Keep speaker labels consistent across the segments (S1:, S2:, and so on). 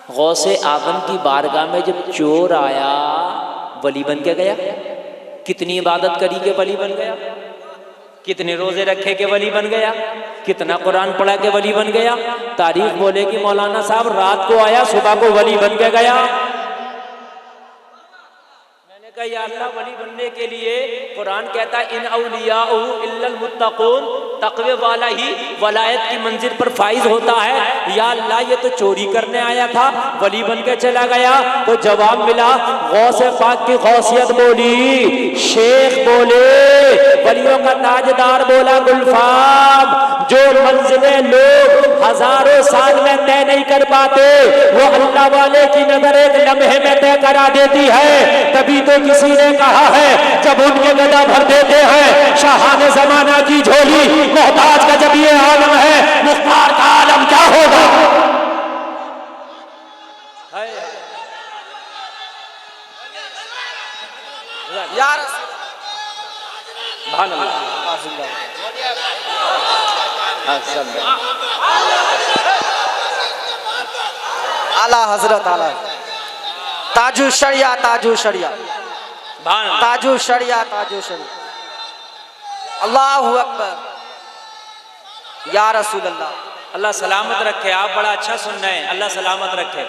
S1: गौसे आजम की बारगाह में जब चोर आया वली बन के गया। कितनी इबादत करी के वली बन गया, कितने रोजे रखे के वली बन गया, कितना कुरान पढ़ा के वली बन गया। तारीख बोले कि मौलाना साहब रात को आया सुबह को वली बन के गया। मैंने कहा या अल्लाह वली बनने के लिए कुरान कहता है इन औलियाउ इल्लल मुत्तकून, तकवे वाला ही वलायत की मंजिल पर फाइज होता है। या अल्लाह ये तो चोरी करने आया था वली बन के चला गया। तो जवाब मिला गौसे पाक की गौसियत बोली, शेख बोले, वलियों का ताजदार बोला गुलफाम। जो मंजिलें लोग हजारों साल में तय नहीं कर पाते वो अल्लाह वाले की नजर एक लम्हे में तय करा देती है। तभी तो किसी ने कहा है जब उनके गदा भर देते हैं शाहाने जमाना की झोली, मोहताज का जब ये आलम है मुख्तार का आलम क्या होगा।
S2: यार आला हजरत आला ताजु शरिया ताजु शरिया ताजु शरिया ताजु शरिया। अल्लाहु अकबर या रसूल अल्लाह।
S1: अल्लाह सलामत रखे। आप बड़ा अच्छा सुन रहे हैं, अल्लाह सलामत रखे।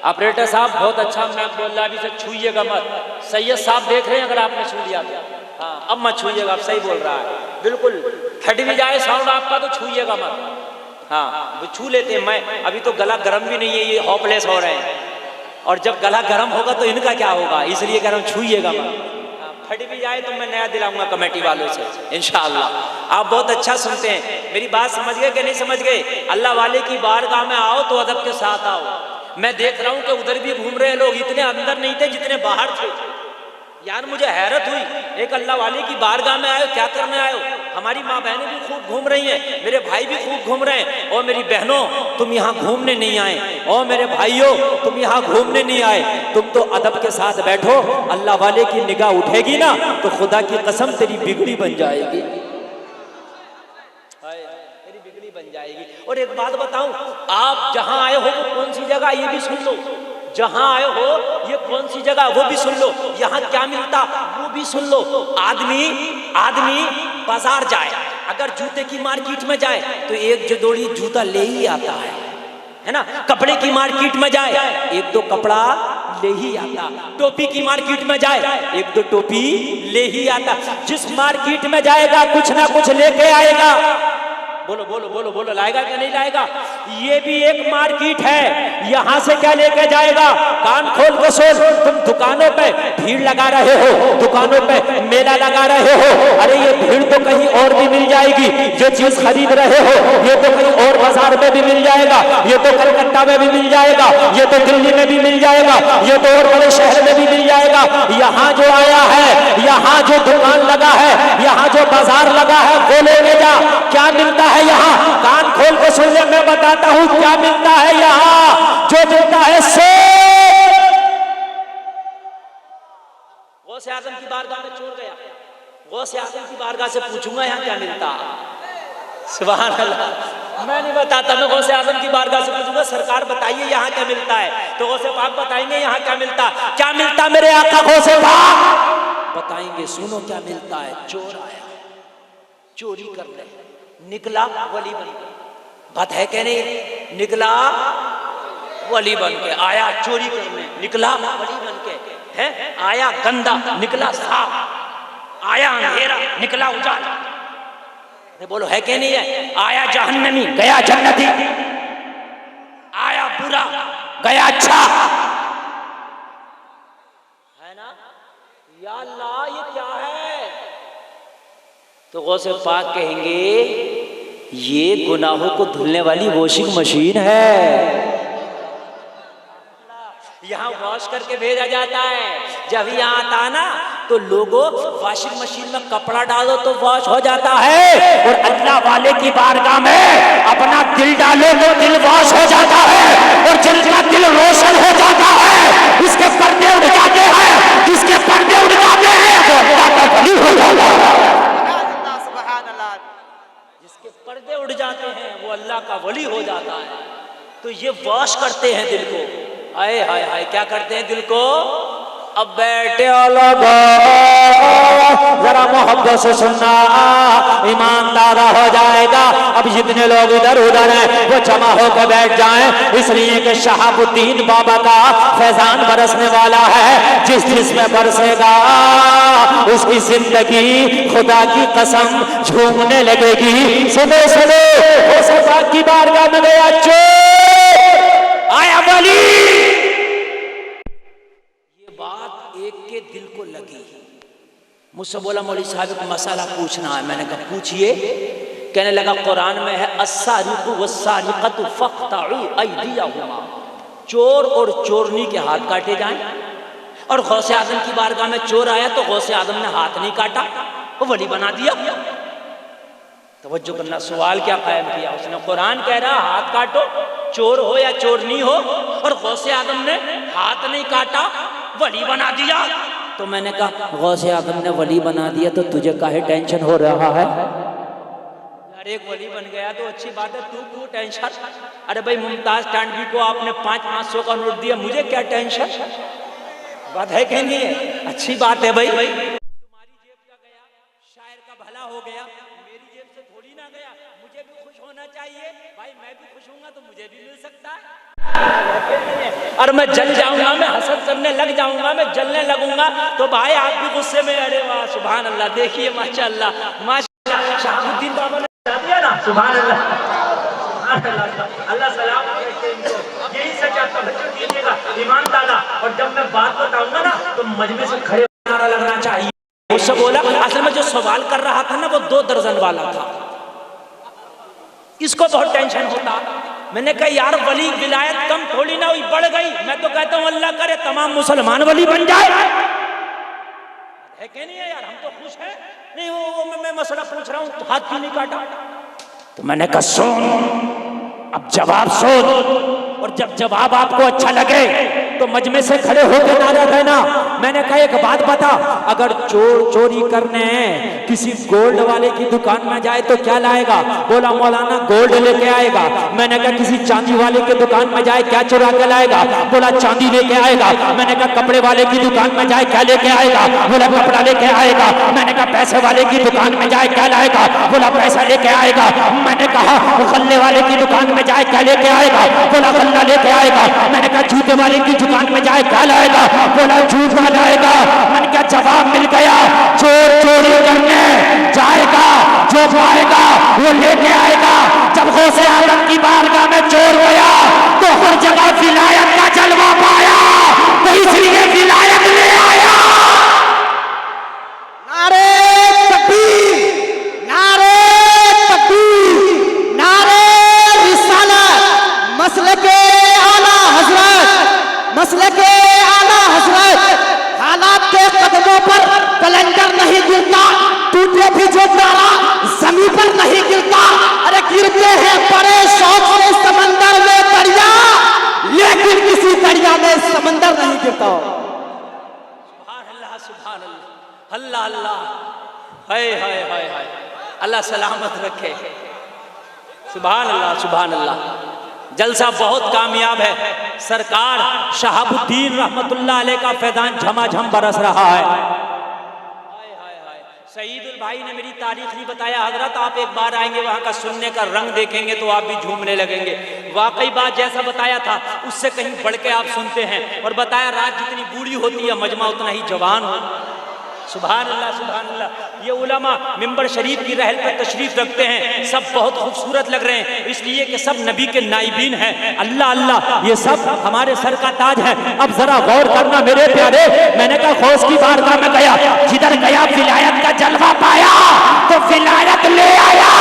S1: ऑपरेटर साहब बहुत अच्छा मैं बोल रहा, अभी से छूइएगा मत। सैयद साहब देख रहे हैं अगर आपने छू लिया तो हाँ अब मत छूइएगा, आप सही बोल रहा है बिल्कुल। फट भी जाए साउंड आपका तो छूइएगा मत। हाँ वो छू लेते हैं। मैं अभी तो गला गर्म भी नहीं है, ये होपलेस हो रहे हैं। और जब गला गर्म होगा तो इनका क्या होगा, इसलिए कह रहा हूँ छूइएगा मत। फट भी जाए तो मैं नया दिलाऊंगा कमेटी वालों से इंशाअल्लाह। आप बहुत अच्छा सुनते हैं, मेरी बात समझ गए कि नहीं समझ गए। अल्लाह वाले की बारगाह में आओ तो अदब के साथ आओ। मैं देख रहा हूँ कि उधर भी घूम रहे लोग इतने अंदर नहीं थे जितने बाहर थे। यार मुझे हैरत हुई, एक अल्लाह वाले की बारगाह में आए, क्या करने आए हो। हमारी माँ बहनें भी खूब घूम रही हैं, मेरे भाई भी खूब घूम रहे हैं। और मेरी बहनों तुम यहाँ घूमने नहीं आए, और मेरे भाइयों तुम यहाँ घूमने नहीं आए, तुम तो अदब के साथ बैठो। अल्लाह वाले की निगाह उठेगी ना तो खुदा की कसम तेरी बिगड़ी बन जाएगी, तेरी बिगड़ी बन जाएगी। और एक बात बताऊं, आप जहां आए हो वो कौन सी जगह ये भी सुन लो। जहां आए हो ये कौन सी जगह वो भी सुन लो। यहाँ क्या मिलता वो भी सुन लो। आदमी बाजार जाए, अगर जूते की मार्केट में जाए तो एक जोड़ी जूता ले ही आता है ना। कपड़े की मार्केट में जाए एक दो कपड़ा ले ही आता। टोपी की मार्केट में जाए एक दो टोपी ले ही आता। जिस मार्केट में जाएगा कुछ ना कुछ लेके आएगा। बोलो बोलो बोलो बोलो, लाएगा क्या नहीं लाएगा। ये भी एक मार्केट है, यहाँ से क्या लेके जाएगा। कान खोल के सोच, तुम दुकानों पे भीड़ लगा रहे हो, दुकानों पे मेला लगा रहे हो। अरे ये भीड़ तो कहीं और भी मिल जाएगी। जो चीज खरीद रहे हो ये तो कहीं और बाजार में भी मिल जाएगा, ये तो कलकत्ता में भी मिल जाएगा, ये तो दिल्ली में भी मिल जाएगा, ये तो और बड़े शहर में भी मिल जाएगा। यहाँ जो आया है, यहाँ जो दुकान लगा है, यहाँ जो बाजार लगा है वो लेके जा। क्या मिलता है यहाँ, कान खोल के सुन ले, मैं बताता हूँ क्या मिलता है यहाँ। जो मिलता है गौसे आजम की बारगाह में चोर गया, गौसे आजम की बारगाह से पूछूंगा यहाँ क्या मिलता। सुभान अल्लाह, मैं नहीं बताता, मैं गौसे आजम की बारगाह से पूछूंगा सरकार बताइए यहाँ क्या मिलता है। तो गौसे पाक बताएंगे यहाँ क्या मिलता। क्या मिलता मेरे आका गौसे पाक बताएंगे, सुनो क्या मिलता है। चोर आया चोरी करने निकला वली बन के, बात है क्या नहीं। निकला वली बन के, आया चोरी करने, निकला वली बन के, है आया गंदा निकला साफ, आया अंधेरा निकला उजाला। बोलो है क्या नहीं है। आया जहन्नमी गया जन्नती, आया बुरा गया अच्छा, है ना। या अल्लाह ये क्या है। तो गौसे पाक कहेंगे ये गुनाहों को धुलने वाली वॉशिंग मशीन है। यहाँ वॉश करके भेजा जाता है। जब यहाँ आता ना तो लोगों वॉशिंग मशीन में कपड़ा डालो तो वॉश हो जाता है, और अल्लाह वाले की बारगाह में अपना दिल डालो तो दिल वॉश हो जाता है, और जिनका दिल रोशन हो जाता है उसके पर्दे उड़ जाते हैं। जिसके पर्दे उड़ जाते हैं वो अल्लाह का वली हो जाता है। जिसके पर्दे उड़ जाते हैं वो अल्लाह का वली हो जाता है। तो ये वॉश करते हैं दिल को। हाय हाय हाय, क्या करते हैं दिल को?
S3: अब बैठे लोगों जरा मोहब्बत से सुनना, ईमानदार हो जाएगा। अब जितने लोग इधर उधर हैं वो जमा होकर बैठ जाएं, इसलिए कि शहाबुद्दीन बाबा का फैजान बरसने वाला है। जिसमें बरसेगा उसकी जिंदगी खुदा की कसम झूमने लगेगी। सुनो सुनो, हो की बारगाह में गया चोर आया वली।
S1: बात एक के दिल को लगी। मुझसे बोला मौलवी साहब को मसाला पूछना है। मैंने कहा पूछिए। कहने लगा कुरान में है अस्सारिकु वस्सारिकतु फक़्तउ अयदियहुमा, चोर और चोरनी के हाथ काटे जाएं। और गौसे आदम की बारगाह में चोर आया तो गौसे आदम ने हाथ नहीं काटा, वो वली बना दिया। तवज्जो करना, सवाल क्या कायम किया उसने? कुरान कह रहा हाथ काटो, चोर हो या चोरनी हो, और गौसे आदम ने हाथ नहीं काटा, वली बना दिया। तो मैंने कहा गौसे आदम ने वली बना दिया तो तुझे काहे टेंशन हो रहा है? यार एक वली बन गया तो अच्छी बात है, तू क्यों टेंशन? अरे भाई मुमताज टांडवी को आपने 500 का नोट दिया, मुझे क्या टेंशन? बात है कि नहीं है? अच्छी बात है भाई। तुम्हारी जेब का गया, शायर का भला हो गया, मेरी जेब से थोड़ी ना गया। मुझे भी खुश होना चाहिए भाई, मैं भी खुश होऊंगा तो मुझे भी मिल सकता है। और मैं जल जाऊंगा, मैं हसद करने लग जाऊंगा, मैं जलने लगूंगा तो भाई आप भी गुस्से में। अरे वाह सुभान अल्लाह, देखिए माशाअल्लाह माशाअल्लाह, शहाबुद्दीन बाबा ने बता दिया ना, सुभान अल्लाह। अल्लाह सलाम रखे इनको, यही सच्चा तवज्जो कीजिएगा ईमान ताला। और जब मैं बात बताऊंगा ना तो मजमे से खड़े नारा लगना चाहिए। मुझसे बोला असल में जो सवाल कर रहा था ना वो 2 दर्जन वाला था, इसको बहुत टेंशन होता। मैंने कहा यार वली विलायत कम थोड़ी ना हुई, बढ़ गई। मैं तो कहता हूँ अल्लाह करे तमाम मुसलमान वली बन जाए, है कि नहीं है यार? हम तो खुश हैं। नहीं वो मैं मसला पूछ रहा हूँ, हाथ क्यों नहीं काटा? तो मैंने कहा सुन, अब जवाब सुन, और जब जवाब आपको अच्छा लगे तो मजमे से खड़े होकर नारा देना। मैंने कहा एक बात बता, अगर चोर चोरी करने किसी गोल्ड वाले की दुकान में जाए तो क्या लाएगा? बोला मौलाना गोल्ड लेके आएगा। मैंने कहा किसी चांदी वाले की दुकान में जाए क्या चुरा के लाएगा? बोला चांदी लेके आएगा। मैंने कहा कपड़े वाले की दुकान में जाए क्या लेके आएगा? बोला कपड़ा लेके आएगा। मैंने कहा पैसे वाले की दुकान में जाए क्या लाएगा? बोला पैसा लेके आएगा। मैंने कहा गल्ले वाले की दुकान में जाए क्या लेके आएगा? बोला गल्ला लेके आएगा। मैंने कहा जूते वाले की दुकान में जाए क्या लाएगा? बोला जूता लाएगा। मैंने कहा जवाब मिल गया, चोर चोरी करने जाएगा, जो पाएगा वो लेके आएगा। जब गौसे आदम की बारगाह में चोर गया तो हर जगह विलायत का जलवा पाया, तो इसलिए विलायत ले आया।
S2: नारे तकबीर, नारे तकबीर, नारे रिसालत, मसलके आला हजरत, मसलके आला हजरत। हालात के कदमों पर कैलेंडर नहीं गिरता, टूटे भी जो तारा जमीन पर नहीं गिरता। अरे गिरते हैं बड़े शौक से समंदर में दरिया, लेकिन किसी दरिया में समंदर नहीं गिरता।
S1: सुभान अल्लाह, अल्लाह अल्लाह, हाय हाय हाय हाय, अल्लाह सलामत रखे। सुभान अल्लाह सुभान अल्लाह। जलसा बहुत कामयाब है। सरकार शहाबुद्दीन रहमतुल्लाह अलैह का फैजान झमाझम बरस रहा है। सईदुल भाई ने मेरी तारीख नहीं बताया हजरत, आप एक बार आएंगे वहाँ का सुनने का रंग देखेंगे तो आप भी झूमने लगेंगे। वाकई बात जैसा बताया था उससे कहीं बढ़ के आप सुनते हैं। और बताया रात जितनी बूढ़ी होती है मजमा उतना ही जवान हो। सुभान अल्लाह सुभान अल्लाह। ये उलमा मिंबर शरीफ की रहल पर तशरीफ रखते हैं, सब बहुत खूबसूरत लग रहे हैं इसलिए कि सब नबी के नाइबीन हैं। अल्लाह अल्लाह, ये सब हमारे सर का ताज है। अब जरा गौर करना मेरे प्यारे, मैंने कहा गौस की बारगाह में गया, जिधर गया विलायत का जलवा पाया तो विलायत ले आया।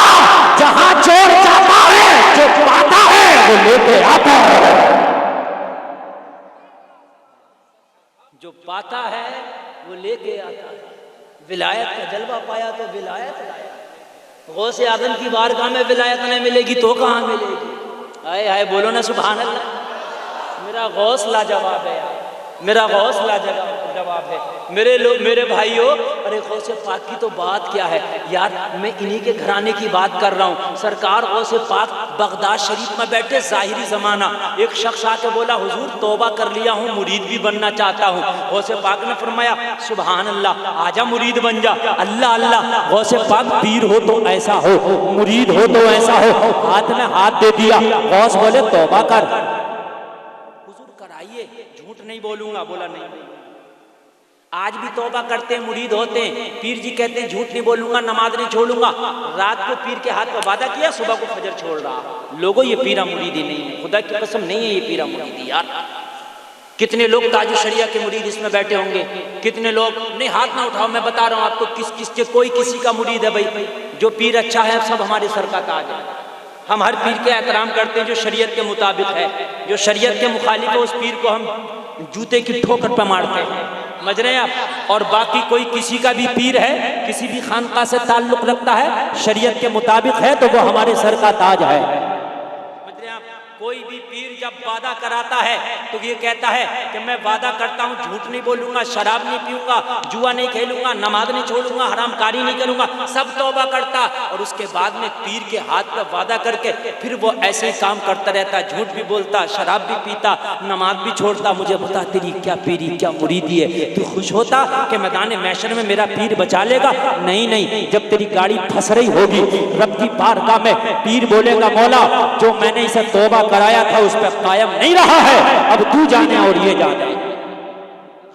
S1: जहां चोर जाता है जो पाता है वो लेके आता है, जो पाता है वो लेके आता है। विलायत का जलवा पाया तो विलायत लाया। गौसे आदम की बारगाह में विलायत नहीं मिलेगी तो कहाँ मिलेगी? आए हाय बोलो ना सुभान अल्लाह। मेरा गौस लाजवाब है यार, मेरा गौस लाजवाब है। मेरे लोग मेरे भाइयों, अरे गौसे पाक की तो बात क्या है यार, मैं इन्हीं के घराने की बात कर रहा हूँ। सरकार गौसे पाक बगदाद शरीफ में बैठे, ज़ाहिरी ज़माना, एक शख्स आके बोला हुजूर तौबा कर लिया हूँ, मुरीद भी बनना चाहता हूँ। गौसे पाक ने फरमाया सुभान अल्लाह, आजा मुरीद बन जा। अल्लाह अल्लाह, गौसे पाक पीर हो तो ऐसा हो, मुरीद हो तो ऐसा हो। हाथ में हाथ दे दिया, गौस बोले तौबा कर। हुजूर कराइए, झूठ नहीं बोलूंगा। बोला नहीं। आज भी तौबा करते हैं, मुरीद होते हैं। पीर जी कहते हैं झूठ नहीं बोलूंगा, नमाज नहीं छोड़ूंगा। रात को पीर के हाथ पर वादा किया, सुबह को फजर छोड़ रहा। लोगों ये पीरा मुरीदी नहीं है, खुदा की कसम नहीं है ये पीरा मुरीदी यार। कितने लोग ताज शरिया के मुरीद इसमें बैठे होंगे, कितने लोग नहीं। हाथ ना उठाओ, मैं बता रहा हूँ आपको किस किस के कोई किसी का मुरीद है भाई। जो पीर अच्छा है सब हमारे सर का ताज है। हम हर पीर के एहतराम करते हैं जो शरीयत के मुताबिक है। जो शरीयत के मुखालिफ है उस पीर को हम जूते की ठोकर पर मारते हैं, समझ रहे हैं आप। और बाकी कोई किसी का भी पीर है, किसी भी खानका से ताल्लुक रखता है, शरीयत के मुताबिक है तो वो हमारे सर का ताज है, समझ रहे हैं आप। कोई भी पीर जब वादा कराता है तो ये कहता है कि मैं वादा करता हूँ झूठ नहीं बोलूंगा, शराब नहीं पीऊंगा, जुआ नहीं खेलूंगा, नमाज नहीं छोड़ूंगा, हरामकारी नहीं करूंगा, सब तौबा करता। और उसके बाद में पीर के हाथ पर वादा करके फिर वो ऐसे ही काम करता रहता, झूठ भी बोलता, शराब भी पीता, नमाज भी छोड़ता। मुझे बता तेरी क्या पीरी क्या मुरीदी है? तू खुश होता कि मैदान मैशर में मेरा पीर बचा लेगा? नहीं नहीं, जब तेरी गाड़ी फंस रही होगी रब की बारगाह में, पीर बोलेगा मौला जो मैंने इसे तौबा कराया था उस पर कायम नहीं रहा है, अब तू जाने और ये जाने।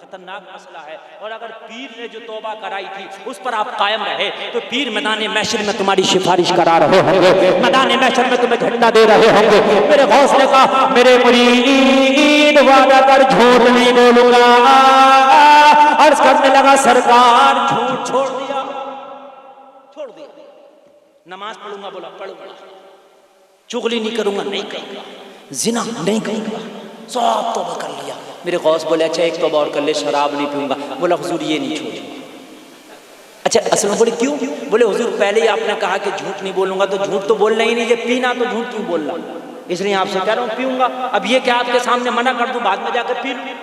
S1: खतरनाक मसला है। और अगर पीर ने जो तौबा कराई थी उस पर आप कायम रहे तो पीर मैदान महशर में तुम्हारी सिफारिश करा रहे होंगे, मैदान महशर में तुम्हें झंडा दे रहे होंगे। मेरे गौस ने कहा मेरे मुरीद वादा कर झूठ नहीं बोलूंगा। अर्ज करने लगा सरकार झूठ छोड़ दिया, छोड़ दिया। नमाज पढ़ूंगा, बोला पढ़ूंगा। चुगली नहीं करूंगा, नहीं करूंगा। जिना नहीं करूंगा, सब तौबा कर लिया। मेरे गौस बोले अच्छा एक तौबा और कर ले, शराब नहीं पीऊंगा। बोला हुजूर ये नहीं छोड़ूंगा। अच्छा असल में बोले क्यों? बोले हुजूर पहले ही आपने कहा कि झूठ नहीं बोलूंगा, तो झूठ तो बोलना ही नहीं, जब पीना तो झूठ क्यों बोलना, इसलिए आपसे कह रहा हूँ पीऊंगा। अब ये क्या आपके सामने मना कर दूं, बाद में जाकर पी लूं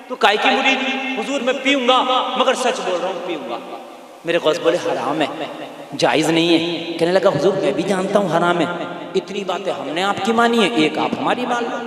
S1: तो काय की मुरीद? हुजूर मैं पीऊंगा मगर सच बोल रहा हूँ, पीऊंगा। मेरे गौस बोले हराम है, जायज नहीं है। कहने लगा हुजूर मैं भी जानता हूँ हराम है, इतनी बातें हमने आपकी मानी है, एक आप हमारी मान लो।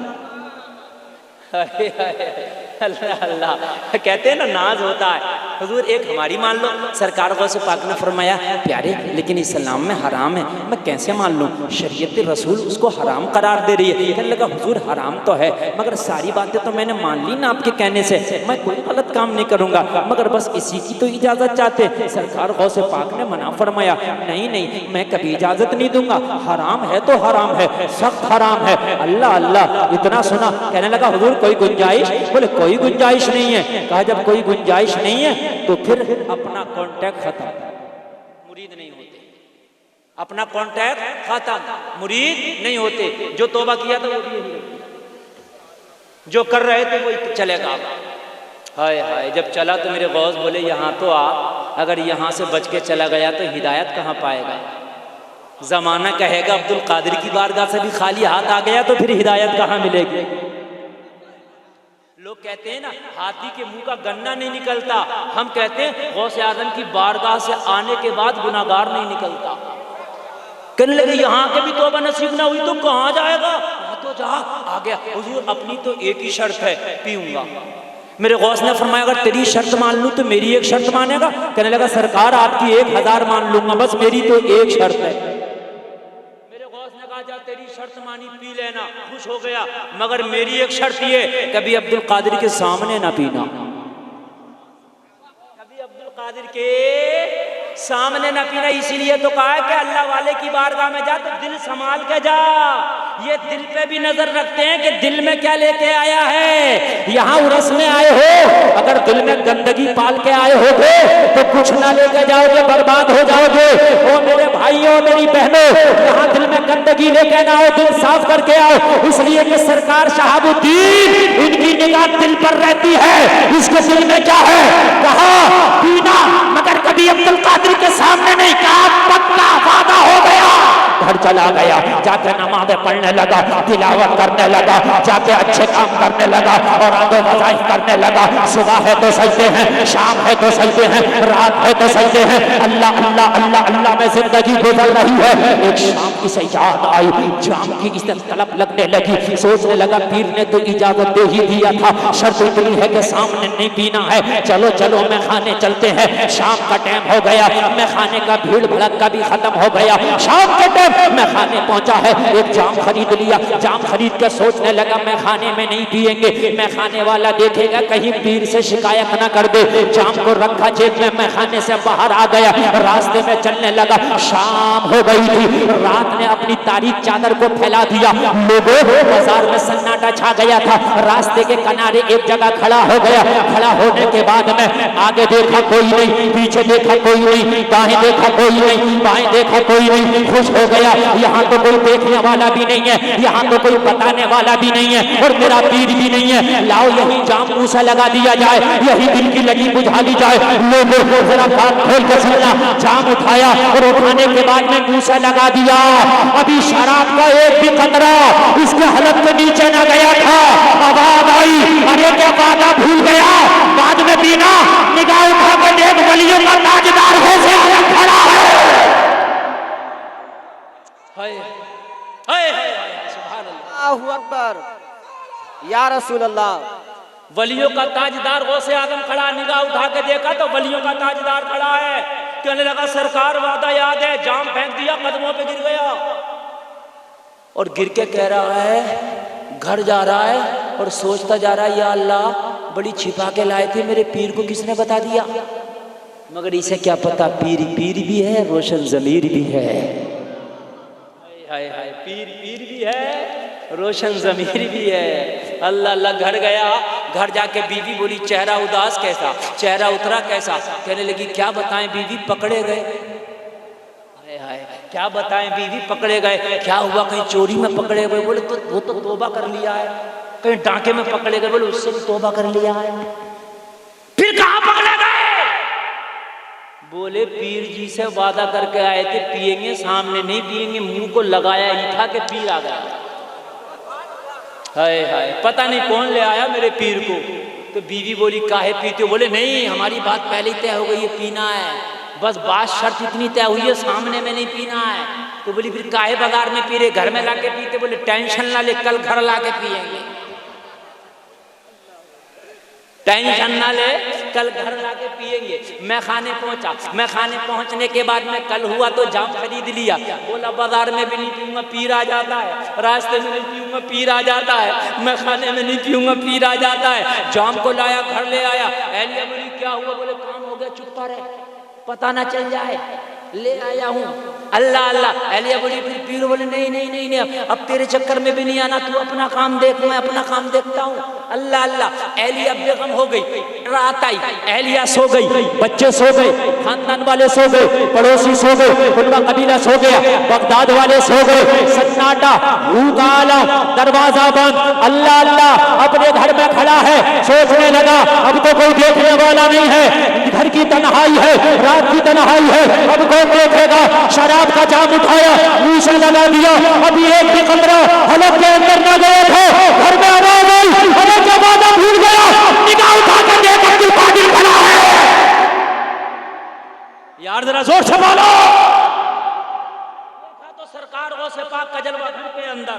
S1: अल्लाह अल्लाह, कहते हैं ना नाज होता है। हुजूर एक हमारी मान लो। सरकार गौसे पाक ने फरमाया प्यारे लेकिन इस्लाम में हराम है, मैं कैसे मान लूँ? शरीयत रसूल उसको हराम करार दे रही है। कहने लगा हुजूर हराम तो है मगर सारी बातें तो मैंने मान ली ना आपके कहने से, मैं कोई गलत काम नहीं करूँगा, मगर बस इसी की तो इजाज़त चाहते। सरकार गौसे पाक ने मना फरमाया नहीं नहीं मैं कभी इजाज़त नहीं दूंगा, हराम है तो हराम है, सख्त हराम है। अल्लाह अल्लाह, इतना सुना। कहने लगा हुजूर कोई गुंजाइश? बोले कोई गुंजाइश नहीं है। कहा जब कोई गुंजाइश नहीं है तो फिर अपना कांटेक्ट खत्म, मुरीद नहीं होते। अपना कांटेक्ट खत्म, मुरीद नहीं होते। जो तौबा किया था वो भी नहीं, जो कर रहे थे वो चलेगा। हाय हाय, जब चला तो मेरे गौस बोले यहाँ तो आ, अगर यहाँ से बच के चला गया तो हिदायत कहाँ पाएगा? जमाना कहेगा अब्दुल कादिर की बारगाह से भी खाली हाथ आ गया तो फिर हिदायत कहाँ मिलेगी? लोग कहते हैं ना हाथी के मुंह का गन्ना नहीं निकलता, हम कहते हैं गौसे आजम की बारगाह से आने के बाद गुनाहगार नहीं निकलता। कहने लगे यहाँ के भी तौबा नसीब ना हुई तो कहाँ जाएगा? तो जा आ गया। हुजूर अपनी तो एक ही शर्त है, पीऊंगा। मेरे गौस ने फरमाया अगर तेरी शर्त मान लूं तो मेरी एक शर्त मानेगा? कहने लगा सरकार आपकी 1000 मान लूंगा, बस मेरी तो एक शर्त है। मेरे गौस ने कहा जा तेरी शर्त मानी, पी लेना, खुश हो गया, मगर मेरी एक शर्त ये कभी अब्दुल कादिर के सामने ना पीना, कभी अब्दुल कादिर के सामने न पीना। इसीलिए तो कहा है कि अल्लाह वाले की बारगाह में जा तो दिल संभाल के जा। ये दिल पे भी नजर रखते हैं कि दिल में क्या लेके आया है। यहाँ उरस में आए हो, अगर दिल में गंदगी पाल के आए होगे तो कुछ ना लेके जाओगे, बर्बाद हो जाओगे। ओ मेरे भाइयों मेरी बहनों, यहाँ दिल में गंदगी लेके ना आओ, दिल साफ करके आओ। इसलिए कि सरकार शहाबुद्दीन इनकी निगाह दिल पर रहती है। इसके दिल में क्या है? कहा पीना, मगर कभी अब्दुल कादिर के सामने नहीं कहा। पक्का वादा हो गया,
S3: घर चला गया, जाके नमाज़ें पढ़ने लगा, तिलावत करने लगा, जाके अच्छे काम करने लगा और आगे वज़ाइफ करने लगा। सुबह है तो सजदे हैं, शाम है तो सजदे हैं, रात है तो सजदे हैं। अल्लाह अल्लाह अल्लाह अल्लाह में जिंदगी गुजर रही है। एक शाम की से याद आई, जाम की इस तलब लगने लगी। सोचने लगा पीर ने तो इजाजत दे ही दिया था, शर्त इतनी है कि सामने नहीं पीना है। चलो चलो मैं खाने चलते हैं। शाम का टाइम हो गया, मैं खाने का भीड़ भड़का भी खत्म हो गया। शाम के टाइम मैं खाने पहुंचा है, एक जाम खरीद लिया। जाम खरीद कर सोचने लगा मैं खाने में नहीं पिएंगे, मैं खाने वाला देखेगा कहीं पीर से शिकायत ना कर दे। जाम को रखा जेब में, मैं खाने से बाहर आ गया, रास्ते में चलने लगा। शाम हो गई थी, रात ने अपनी तारीख चादर को फैला दिया। लोगों बाजार में सन्नाटा छा गया था। रास्ते के किनारे एक जगह खड़ा हो गया। खड़ा होने के बाद में आगे देखा कोई नहीं, पीछे देखा कोई नहीं, दाएं देखा कोई नहीं, बाएं देखा कोई नहीं। खुश हो गया, यहाँ तो कोई देखने वाला भी नहीं है, यहाँ तो कोई बताने वाला भी नहीं है और मेरा पीर भी नहीं है। लाओ यही जाम मुंह से लगा दिया जाए, यही दिल की लगी बुझा दी जाए। लोगों को जरा कान खोल के सुनना, जाम उठाया और उठाने के बाद में मुंह से लगा दिया। अभी शराब का एक भी कतरा इसके हलक के नीचे न गया था। आवाज आई, अरे क्या वादा भूल गया, बाद में पीना। निगाह उठा के देख, वलियों का ताजदार हो से खड़ा है।
S1: हाय हाय हाय, सुभान अल्लाह,
S2: अल्लाहु अकबर, या रसूल अल्लाह।
S1: वलियों का ताजदार गौसे आजम खड़ा, निगाह उठा के देखा तो वलियों का ताजदार खड़ा है। कहने लगा सरकार वादा याद है, जाम फेंक दिया, कदमों पे गिर गया और गिर के कह रहा है, घर जा रहा है और सोचता जा रहा है, या अल्लाह बड़ी छिपा के लाए थे, मेरे पीर को किसने बता दिया। मगर इसे क्या पता पीर पीर भी है, रोशन ज़मीर भी है। हाय हाय, पीर पीर भी है, रोशन ज़मीर भी है। अल्लाह अल्लाह, घर गया, घर जाके बीवी बोली चेहरा उदास कैसा, चेहरा उतरा कैसा। कहने लगी क्या बताएं बीवी, पकड़े गए। हाय हाय, क्या बताएं बीवी, पकड़े गए। क्या हुआ, कहीं चोरी में पकड़े गए। बोले तो वो तो तौबा कर लिया है। कहीं डांके में पकड़े गए। बोले उससे भी तौबा कर लिया है। फिर कहाँ पकड़े गए। बोले पीर जी से वादा करके आए थे पिएंगे, सामने नहीं पिएंगे, मुंह को लगाया ही था कि पीर आ गया। हाय हाय, पता नहीं कौन ले आया मेरे पीर को। तो बीवी बोली काहे पीते हो। बोले नहीं, हमारी बात पहले ही तय हो गई है, पीना है, बस बात शर्त इतनी तय हुई है, सामने में नहीं पीना है। तो बोली फिर काहे बाजार में पी रहे, घर में लाके पीते। बोले टेंशन ना ले, कल घर लाके पिएंगे। टेंशन ना ले, कल घर लाके पिएंगे। मैं खाने पहुंचा, मैं खाने पहुंचने के बाद में कल हुआ तो जाम खरीद लिया। बोला बाजार में भी नहीं पीऊंगा, पीर आ जाता है। रास्ते में नहीं पीऊंगा, पीर आ जाता है। मैं खाने में नहीं पीऊंगा, पीर आ जाता है। जाम को लाया, घर ले आया। एलिया बोली क्या हुआ। बोले काम हो गया, चुप रहे, पता ना चल जाए, ले आया हूँ। अल्लाह अल्लाह। एलिया बोली फिर पीर। बोले नहीं नहीं नहीं नहीं, अब तेरे चक्कर में भी नहीं आना, तू अपना काम देख, मैं अपना काम देखता हूँ। अल्लाह अल्लाह। एलिया बेगम हो गई, रात आई, एलिया सो गई, बच्चे सो गए, खानदान वाले सो गए, पड़ोसी सो गए, उनका कबीला सो गया, बगदाद वाले सो गए, सन्नाटा, भूख आलम, दरवाजा बंद। अल्लाह अल्लाह अपने घर में खड़ा है, सोचने लगा अब तो कोई देखने वाला नहीं है, घर की तन्हाई है, रात की तन्हाई है, अब कौन देखेगा। शराब का जाम उठाया, मुंह से लगा दिया। अभी एक भी कमरा हलक के अंदर न गए थे, घर में आवाज आई, अरे क्या वादा भूल गया। निगाह उठा कर देखा कि पाटिल खड़ा है। यार जरा जोर से बोलो। देखा तो सरकार गौसे पाक का जलवा घर के अंदर,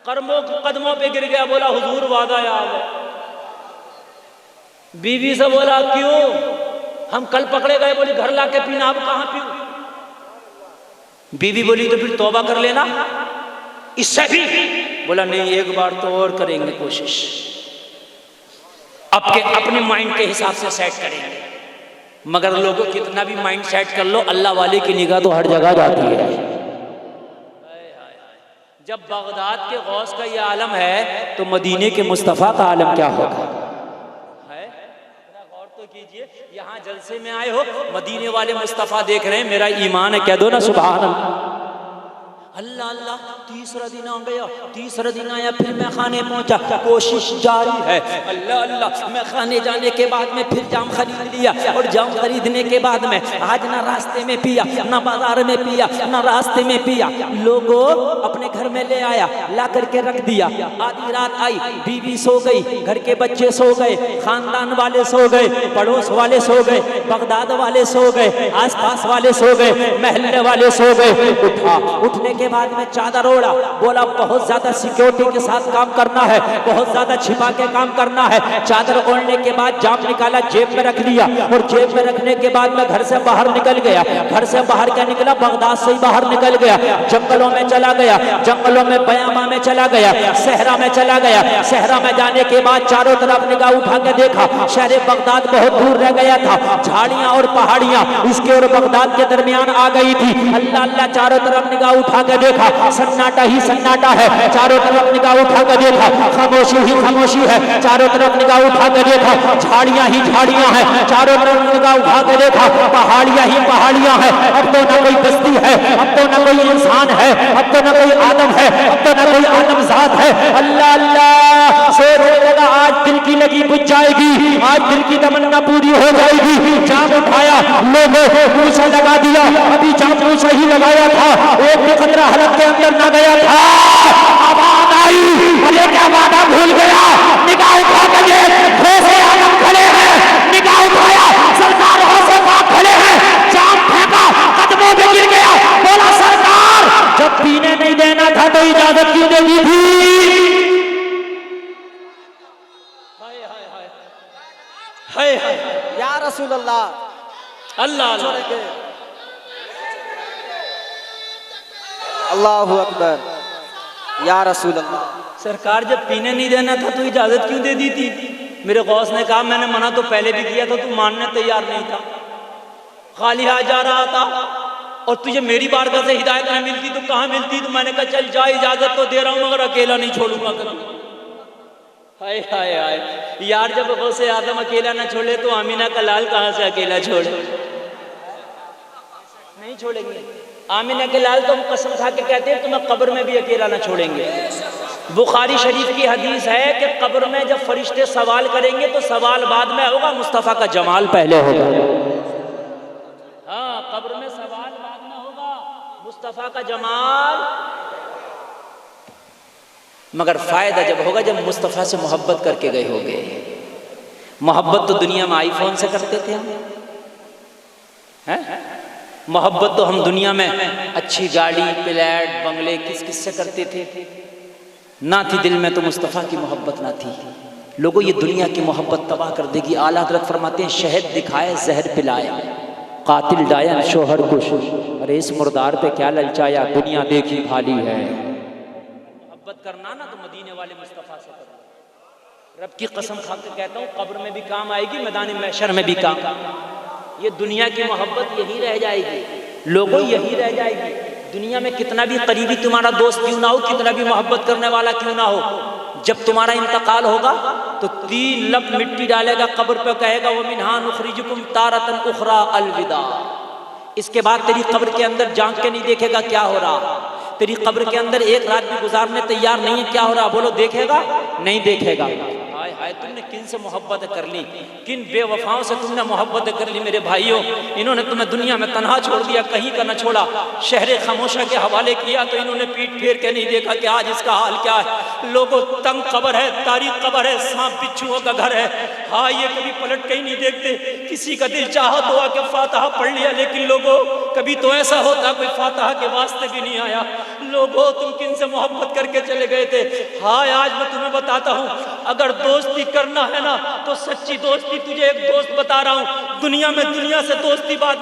S1: कदमों पे गिर गया। बोला हुजूर वादा याद है। बीवी से बोला क्यों, हम कल पकड़े गए। बोली घर लाके पीना, अब कहाँ पीऊं। बीवी बोली तो फिर तौबा कर लेना इससे भी। बोला नहीं, एक बार तो और करेंगे कोशिश, अपने माइंड के हिसाब से सेट करेंगे। मगर लोगों कितना भी माइंड सेट कर लो, अल्लाह वाले की निगाह तो हर जगह जाती है। जब बगदाद के गौस का ये आलम है तो मदीने के मुस्तफ़ा का आलम क्या होगा। कीजिए, यहाँ जलसे में आए हो, मदीने वाले मुस्तफा देख रहे हैं, मेरा ईमान है, कह दो ना सुभान अल्लाह। अल्लाह अल्लाह, तीसरा दिन आ गया, तीसरा दिन आया, फिर मैं खाने पहुंचा, कोशिश जारी है। अल्लाह अल्लाह, मैं खाने जाने के बाद में फिर जाम खरीद लिया, और जाम खरीदने के बाद में आज ना रास्ते में पिया, ना बाजार में पिया, ना रास्ते में पिया, लोगों अपने घर में ले आया, ला करके रख दिया। आधी रात आई, बीवी सो गई, घर के बच्चे सो गए, खानदान वाले सो गए, पड़ोस वाले सो गए, बगदाद वाले सो गए, आसपास वाले सो गए, महल्ले वाले सो गए। उठा, उठने के बाद में चादर ओढ़ा, बोला बहुत ज्यादा सिक्योरिटी के साथ काम करना है, बहुत ज्यादा छिपा के काम करना है। चादर ओढ़ने के बाद जाम निकाला, जेब में रख लिया, और जेब में रखने के बाद मैं घर से बाहर निकल गया। घर से बाहर क्या निकला, बगदाद से ही बाहर निकल गया, जंगलों में चला गया, जंगलों में बयामा में चला गया, सहरा में चला गया। सहरा में जाने के बाद चारों तरफ निगाह उठा के देखा, शहर बगदाद बहुत दूर रह गया था, झाड़ियां और पहाड़ियां इसके और बगदाद के दरमियान आ गई थी। अल्लाह अल्लाह, चारों तरफ निगाह उठा के देखा, सन्नाटा ही सन्नाटा है, चारों तरफ निगाह उठा के देखा, खामोशी ही खामोशी है, चारों तरफ निगाह उठा के देखा, झाड़ियां ही झाड़ियां हैं, चारों तरफ निगाह उठा के देखा, पहाड़ियां ही पहाड़ियां हैं। अब तो ना कोई बस्ती है, अब तो ना कोई इंसान है, अब तो ना कोई आदम है, अब तो ना कोई आदमजात है। अल्लाह अल्लाह, सोचने लगा आज दिल की लगी बुझ जाएगी, आज दिल की तमन्ना पूरी हो जाएगी। जाम उठाया, लोगों मुंह से लगा दिया, अभी जाम मुंह से ही लगाया था, एक भी कतरा हलक के अंदर न गया था। आवाज आई, अरे क्या वादा भूल गया, निगाह उठा के देख, से आदम खड़े हैं, निगाह उठाया, सरकार से बाप खड़े हैं, जाम फेंका, कदमों में गिर गया, बोला सरकार जब पीने नहीं देना था तो इजाजत क्यों दे दी थी। हाय हाय
S2: या रसूल अल्लाह,
S1: अल्लाह अल्लाह,
S2: अल्लाहु अकबर, या रसूल अल्लाह।
S1: सरकार जब पीने नहीं देना था तो इजाजत क्यों दे दी थी। मेरे गौस ने कहा मैंने मना तो पहले भी किया था, तू मानने तैयार नहीं था, खाली हाथ जा रहा था, और तुझे मेरी बारगाह से हिदायत नहीं मिलती तो कहाँ मिलती। तो मैंने कहा चल जा, इजाजत तो दे रहा हूं मगर अकेला नहीं छोड़ूंगा कभी। हाय हाय हाय यार, जब गौसे आदम अकेला ना छोड़े तो आमीना का लाल कहां से अकेला छोड़े, नहीं छोड़ेंगे। आमीना के लाल तो हम कसम खा के कहते हैं तुम्हें कब्र में भी अकेला ना छोड़ेंगे। बुखारी शरीफ की हदीस है कि कब्र में जब फरिश्ते सवाल करेंगे तो सवाल बाद में होगा, मुस्तफ़ा का जमाल पहले होगा। हाँ, कब्र में सवाल बाद में होगा, मुस्तफ़ा का जमाल, मगर फायदा जब होगा जब मुस्तफ़ा से मोहब्बत करके गए होगे। मोहब्बत तो दुनिया में आईफोन से करते थे हम, हैं? मोहब्बत तो हम दुनिया में अच्छी गाड़ी, फ्लैट, बंगले किस किस से करते थे, ना थी दिल में तो मुस्तफ़ा की मोहब्बत ना थी। लोगों ये दुनिया की मोहब्बत तबाह कर देगी। आला हज़रत फरमाते हैं शहद दिखाए जहर पिलाया, कातिल डायन शोहर कुश, अरे इस मुर्दार पे क्या ललचाया, दुनिया देखी भाली है। मोहब्बत करना ना तो मदीने वाले मुस्तफ़ा से करो। रब की कसम खा के कहता हूँ कब्र में भी काम आएगी, मैदान महशर में भी काम। ये दुनिया की मोहब्बत यही रह जाएगी, लोगों यही रह जाएगी। दुनिया में कितना भी करीबी तुम्हारा दोस्त क्यों ना हो, कितना भी मोहब्बत करने वाला क्यों ना हो, जब तुम्हारा इंतकाल होगा तो 3 लप मिट्टी डालेगा कब्र पे, कहेगा वो मिन्हा नुखरिजुकुम तारतन उखरा अलविदा। इसके बाद तेरी कब्र के अंदर झांक के नहीं देखेगा क्या हो रहा, तेरी कब्र के अंदर एक रात भी गुजारने तैयार नहीं है क्या हो रहा, बोलो देखेगा नहीं देखेगा। हाय हाय, तुमने किन से मोहब्बत कर ली, किन बेवफाओं से तुमने मोहब्बत कर ली मेरे भाइयों। इन्होंने तुम्हें दुनिया में तन्हा छोड़ दिया, कहीं का न छोड़ा, शहर खामोशा के हवाले किया तो इन्होंने पीठ फेर के नहीं देखा कि आज इसका हाल क्या है। लोगों तंग कब्र है, तारीख कब्र है, सांप बिच्छुओं का घर है। हाँ, ये कभी पलट के ही नहीं देखते। किसी का दिल चाहा तो आके फातिहा पढ़ लिया, लेकिन लोगों कभी तो ऐसा होता कोई फातिहा के वास्ते भी नहीं आया। लोगों तुम किन से मोहब्बत करके चले गए थे। हाँ, आज मैं तुम्हें बताता हूँ, अगर दोस्ती करना है ना तो सच्ची दोस्ती, तुझे एक दोस्त बता रहा हूँ, दुनिया में दुनिया से दोस्ती बात